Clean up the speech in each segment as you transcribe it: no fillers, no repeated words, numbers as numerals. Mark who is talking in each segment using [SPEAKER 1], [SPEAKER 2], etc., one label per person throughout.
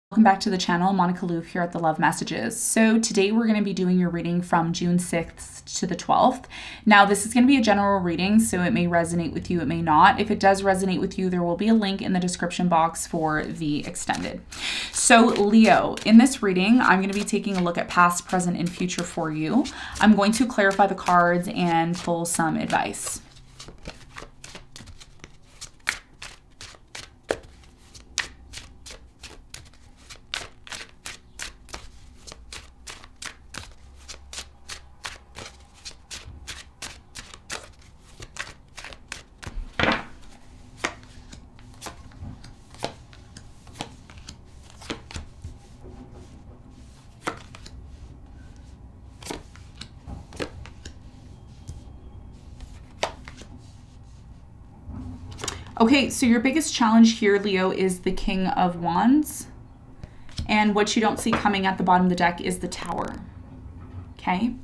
[SPEAKER 1] Welcome back to the channel. Monica Loof here at the Love Messages. So today we're going to be doing your reading from June 6th to the 12th. Now this is going to be a general reading, so it may resonate with you, it may not. If it does resonate with you, there will be a link in the description box for the extended. So Leo, in this reading, I'm going to be taking a look at past, present, and future for you. I'm going to clarify the cards and pull some advice. Okay, so your biggest challenge here, Leo, is the King of Wands. And what you don't see coming at the bottom of the deck is the Tower. Okay,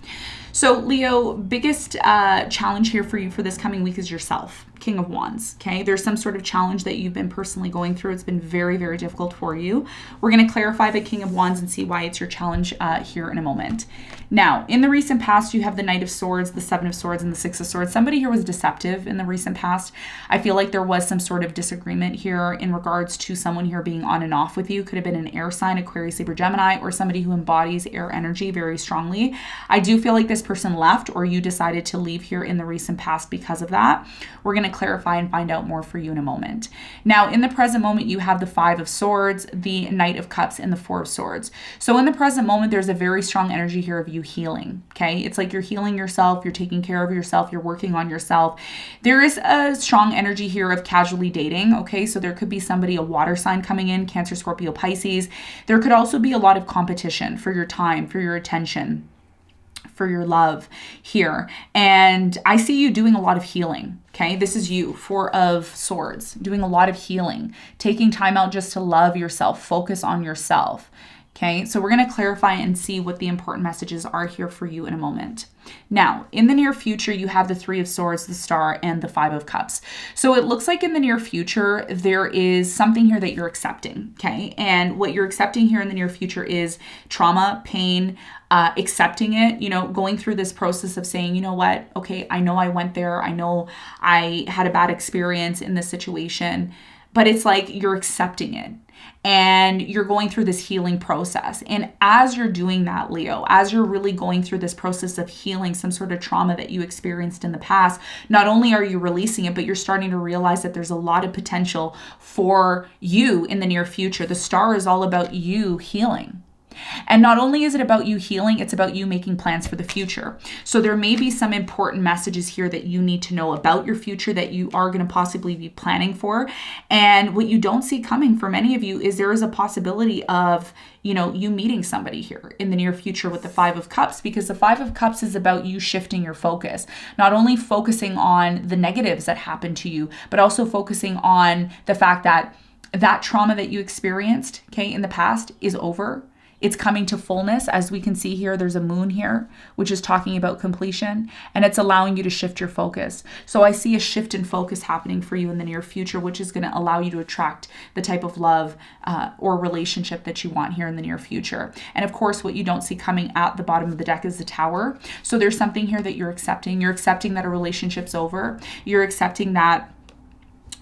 [SPEAKER 1] so Leo, biggest challenge here for you for this coming week is yourself. King of Wands. Okay, there's some sort of challenge that you've been personally going through. It's been very, very difficult for you. We're going to clarify the King of Wands and see why it's your challenge here in a moment. Now, in the recent past, you have the Knight of Swords, the Seven of Swords, and the Six of Swords. Somebody here was deceptive in the recent past. I feel like there was some sort of disagreement here in regards to someone here being on and off with you. Could have been an air sign, Aquarius, Libra, Gemini, or somebody who embodies air energy very strongly. I do feel like this person left, or you decided to leave here in the recent past because of that. We're going to clarify and find out more for you in a moment. Now, in the present moment, you have the Five of Swords, the Knight of Cups, and the Four of Swords. So in the present moment, there's a very strong energy here of you healing. Okay, it's like you're healing yourself, you're taking care of yourself, you're working on yourself. There is a strong energy here of casually dating. Okay, so there could be somebody, a water sign coming in, Cancer, Scorpio, Pisces. There could also be a lot of competition for your time, for your attention, for your love here. And I see you doing a lot of healing. Okay, this is you, Four of Swords, doing a lot of healing, taking time out just to love yourself, focus on yourself. Okay, so we're going to clarify and see what the important messages are here for you in a moment. Now, in the near future, you have the Three of Swords, the Star, and the Five of Cups. So it looks like in the near future, there is something here that you're accepting, okay? And what you're accepting here in the near future is trauma, pain, accepting it, you know, going through this process of saying, you know what, okay, I know I went there. I know I had a bad experience in this situation, but it's like you're accepting it. And you're going through this healing process. And as you're doing that, Leo, as you're really going through this process of healing some sort of trauma that you experienced in the past, not only are you releasing it, but you're starting to realize that there's a lot of potential for you in the near future. The Star is all about you healing. And not only is it about you healing, it's about you making plans for the future. So there may be some important messages here that you need to know about your future that you are going to possibly be planning for. And what you don't see coming for many of you is there is a possibility of, you know, you meeting somebody here in the near future with the Five of Cups, because the Five of Cups is about you shifting your focus, not only focusing on the negatives that happened to you, but also focusing on the fact that that trauma that you experienced, okay, in the past is over. It's coming to fullness. As we can see here, there's a moon here, which is talking about completion, and it's allowing you to shift your focus. So I see a shift in focus happening for you in the near future, which is going to allow you to attract the type of love or relationship that you want here in the near future. And of course, what you don't see coming at the bottom of the deck is the Tower. So there's something here that you're accepting. You're accepting that a relationship's over. You're accepting that,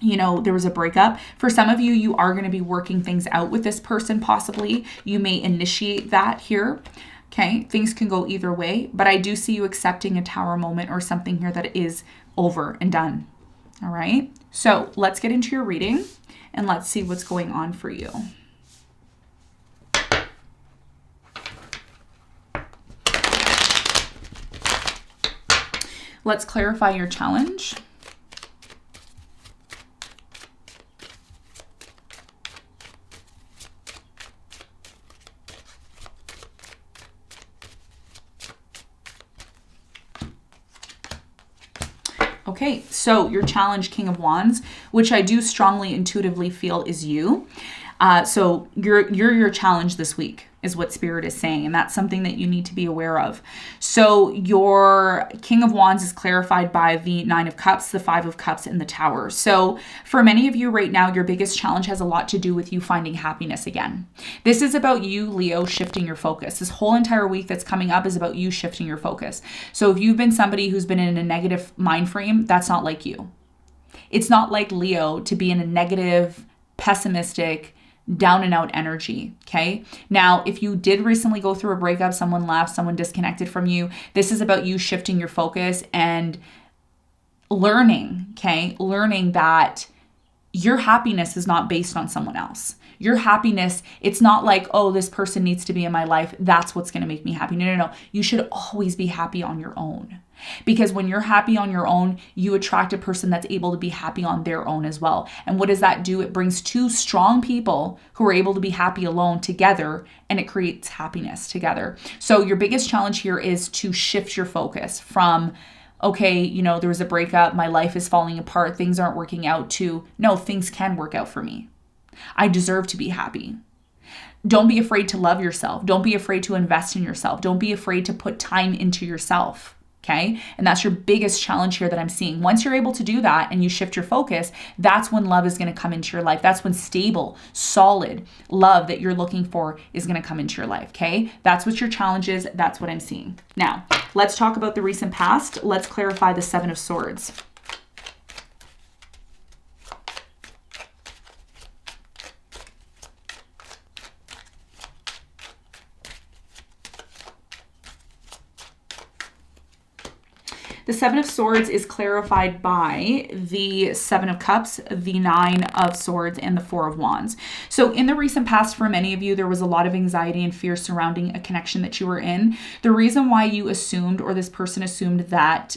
[SPEAKER 1] you know, there was a breakup. For some of you, you are going to be working things out with this person, possibly. You may initiate that here. Okay, things can go either way, but I do see you accepting a Tower moment or something here that is over and done. All right, so let's get into your reading and let's see what's going on for you. Let's clarify your challenge. Okay, so your challenge, King of Wands, which I do strongly intuitively feel is you. So you're your challenge this week is what Spirit is saying. And that's something that you need to be aware of. So your King of Wands is clarified by the Nine of Cups, the Five of Cups, and the Tower. So for many of you right now, your biggest challenge has a lot to do with you finding happiness again. This is about you, Leo, shifting your focus. This whole entire week that's coming up is about you shifting your focus. So if you've been somebody who's been in a negative mind frame, that's not like you. It's not like Leo to be in a negative, pessimistic, down and out energy. Okay. Now, if you did recently go through a breakup, someone left, someone disconnected from you, this is about you shifting your focus and learning, okay? Learning that your happiness is not based on someone else. Your happiness, it's not like, oh, this person needs to be in my life. That's what's going to make me happy. No. You should always be happy on your own. Because when you're happy on your own, you attract a person that's able to be happy on their own as well. And what does that do? It brings two strong people who are able to be happy alone together, and it creates happiness together. So your biggest challenge here is to shift your focus from, okay, there was a breakup, my life is falling apart, things aren't working out, to, no, things can work out for me. I deserve to be happy. Don't be afraid to love yourself. Don't be afraid to invest in yourself. Don't be afraid to put time into yourself. Okay. And that's your biggest challenge here that I'm seeing. Once you're able to do that and you shift your focus, that's when love is going to come into your life. That's when stable, solid love that you're looking for is going to come into your life. Okay. That's what your challenge is. That's what I'm seeing. Now, let's talk about the recent past. Let's clarify the Seven of Swords. The Seven of Swords is clarified by the Seven of Cups, the Nine of Swords, and the Four of Wands. So in the recent past, for many of you, there was a lot of anxiety and fear surrounding a connection that you were in. The reason why you assumed, or this person assumed, that,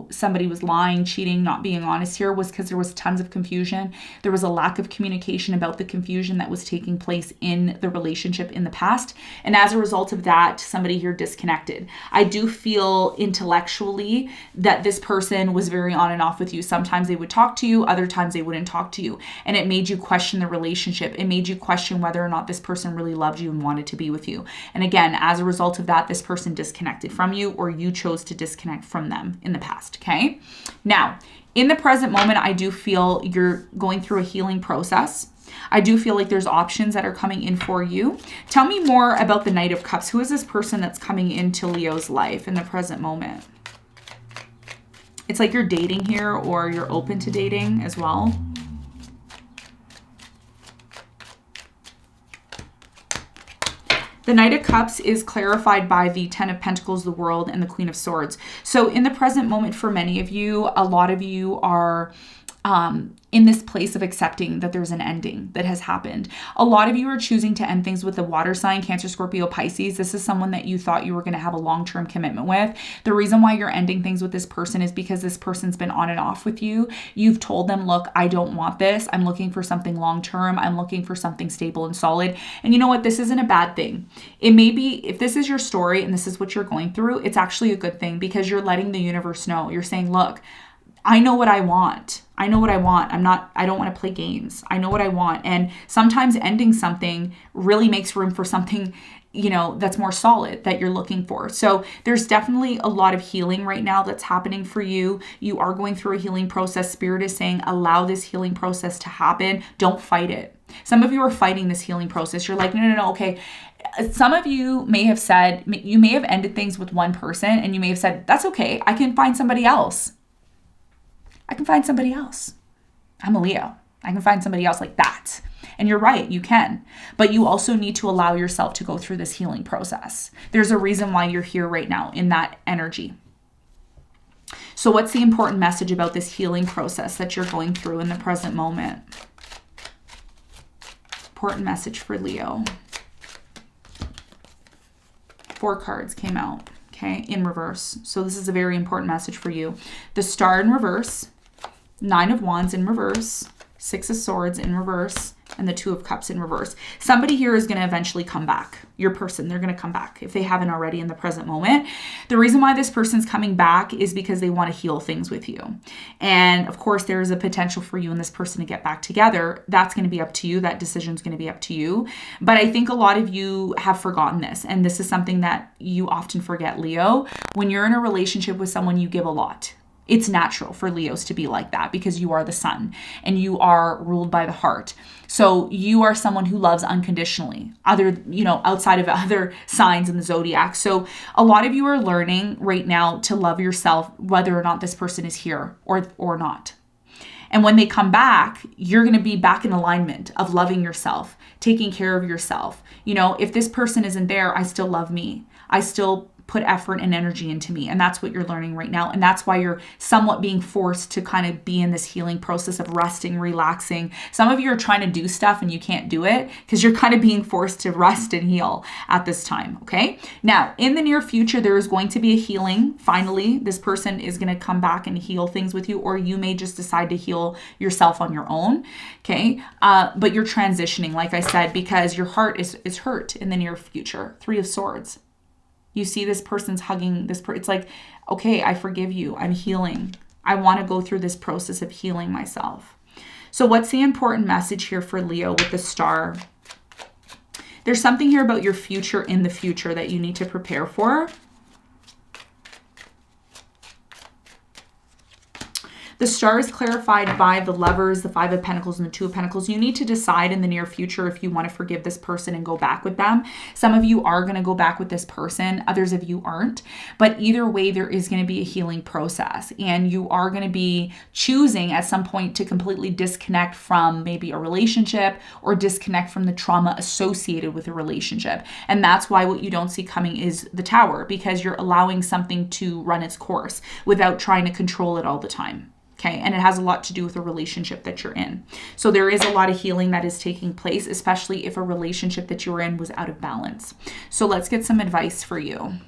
[SPEAKER 1] somebody was lying, cheating, not being honest here, was because there was tons of confusion. There was a lack of communication about the confusion that was taking place in the relationship in the past. And as a result of that, somebody here disconnected. I do feel intellectually that this person was very on and off with you. Sometimes they would talk to you, other times they wouldn't talk to you. And it made you question the relationship. It made you question whether or not this person really loved you and wanted to be with you. And again, as a result of that, this person disconnected from you, or you chose to disconnect from them in the past. Okay. Now, in the present moment, I do feel you're going through a healing process. I do feel like there's options that are coming in for you. Tell me more about the Knight of Cups. Who is this person that's coming into Leo's life in the present moment? It's like you're dating here, or you're open to dating as well. The Knight of Cups is clarified by the Ten of Pentacles, the World, and the Queen of Swords. So in the present moment, for many of you, a lot of you are in this place of accepting that there's an ending that has happened. A lot of you are choosing to end things with the water sign, Cancer, Scorpio, Pisces. This is someone that you thought you were going to have a long-term commitment with. The reason why you're ending things with this person is because this person's been on and off with you. You've told them, look, I don't want this. I'm looking for something long-term. I'm looking for something stable and solid. And you know what? This isn't a bad thing. It may be, if this is your story and this is what you're going through, it's actually a good thing, because you're letting the universe know. You're saying, look, I know what I want. I know what I want. I don't want to play games. I know what I want. And sometimes ending something really makes room for something, that's more solid that you're looking for. So there's definitely a lot of healing right now that's happening for you. You are going through a healing process. Spirit is saying, allow this healing process to happen. Don't fight it. Some of you are fighting this healing process. You're like, no, okay. Some of you may have said, you may have ended things with one person, and you may have said, that's okay. I can find somebody else. I can find somebody else. I'm a Leo. I can find somebody else like that. And you're right, you can. But you also need to allow yourself to go through this healing process. There's a reason why you're here right now in that energy. So what's the important message about this healing process that you're going through in the present moment? Important message for Leo. 4 cards came out, okay, in reverse. So this is a very important message for you. The Star in reverse, 9 of Wands in reverse, 6 of Swords in reverse, and the Two of Cups in reverse. Somebody here is going to eventually come back. Your person, they're going to come back if they haven't already in the present moment. The reason why this person's coming back is because they want to heal things with you. And of course, there is a potential for you and this person to get back together. That's going to be up to you. That decision is going to be up to you. But I think a lot of you have forgotten this. And this is something that you often forget, Leo. When you're in a relationship with someone, you give a lot. It's natural for Leos to be like that because you are the sun and you are ruled by the heart. So you are someone who loves unconditionally, outside of other signs in the zodiac. So a lot of you are learning right now to love yourself, whether or not this person is here or not. And when they come back, you're going to be back in alignment of loving yourself, taking care of yourself. If this person isn't there, I still love me. I still put effort and energy into me. And that's what you're learning right now. And that's why you're somewhat being forced to kind of be in this healing process of resting, relaxing. Some of you are trying to do stuff and you can't do it because you're kind of being forced to rest and heal at this time. Okay. Now, in the near future, there is going to be a healing. Finally, this person is going to come back and heal things with you, or you may just decide to heal yourself on your own. Okay. But you're transitioning, like I said, because your heart is hurt in the near future. Three of Swords. You see this person's hugging this person. It's like, okay, I forgive you. I'm healing. I want to go through this process of healing myself. So what's the important message here for Leo with the Star? There's something here about your future in the future that you need to prepare for. The Star is clarified by the Lovers, the Five of Pentacles, and the Two of Pentacles. You need to decide in the near future if you want to forgive this person and go back with them. Some of you are going to go back with this person. Others of you aren't. But either way, there is going to be a healing process. And you are going to be choosing at some point to completely disconnect from maybe a relationship or disconnect from the trauma associated with a relationship. And that's why what you don't see coming is the Tower, because you're allowing something to run its course without trying to control it all the time. Okay, and it has a lot to do with the relationship that you're in. So there is a lot of healing that is taking place, especially if a relationship that you were in was out of balance. So let's get some advice for you.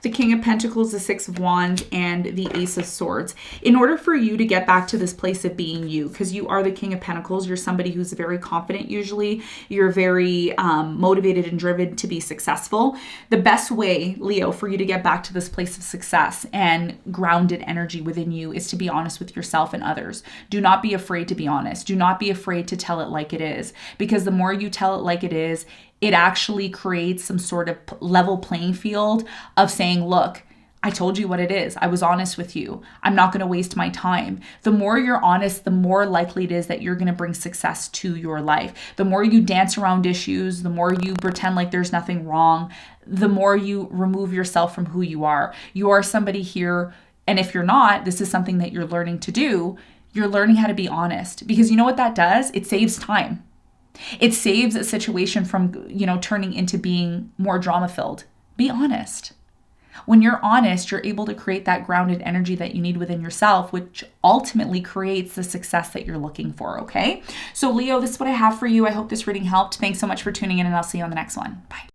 [SPEAKER 1] The King of Pentacles, the Six of Wands, and the Ace of Swords. In order for you to get back to this place of being you, because you are the King of Pentacles, you're somebody who's very confident usually. You're very motivated and driven to be successful. The best way, Leo, for you to get back to this place of success and grounded energy within you is to be honest with yourself and others. Do not be afraid to be honest. Do not be afraid to tell it like it is, because the more you tell it like it is, it actually creates some sort of level playing field of saying, look, I told you what it is. I was honest with you. I'm not going to waste my time. The more you're honest, the more likely it is that you're going to bring success to your life. The more you dance around issues, the more you pretend like there's nothing wrong, the more you remove yourself from who you are. You are somebody here, and if you're not, this is something that you're learning to do. You're learning how to be honest, because you know what that does? It saves time. It saves a situation from, turning into being more drama-filled. Be honest. When you're honest, you're able to create that grounded energy that you need within yourself, which ultimately creates the success that you're looking for, okay? So Leo, this is what I have for you. I hope this reading helped. Thanks so much for tuning in, and I'll see you on the next one. Bye.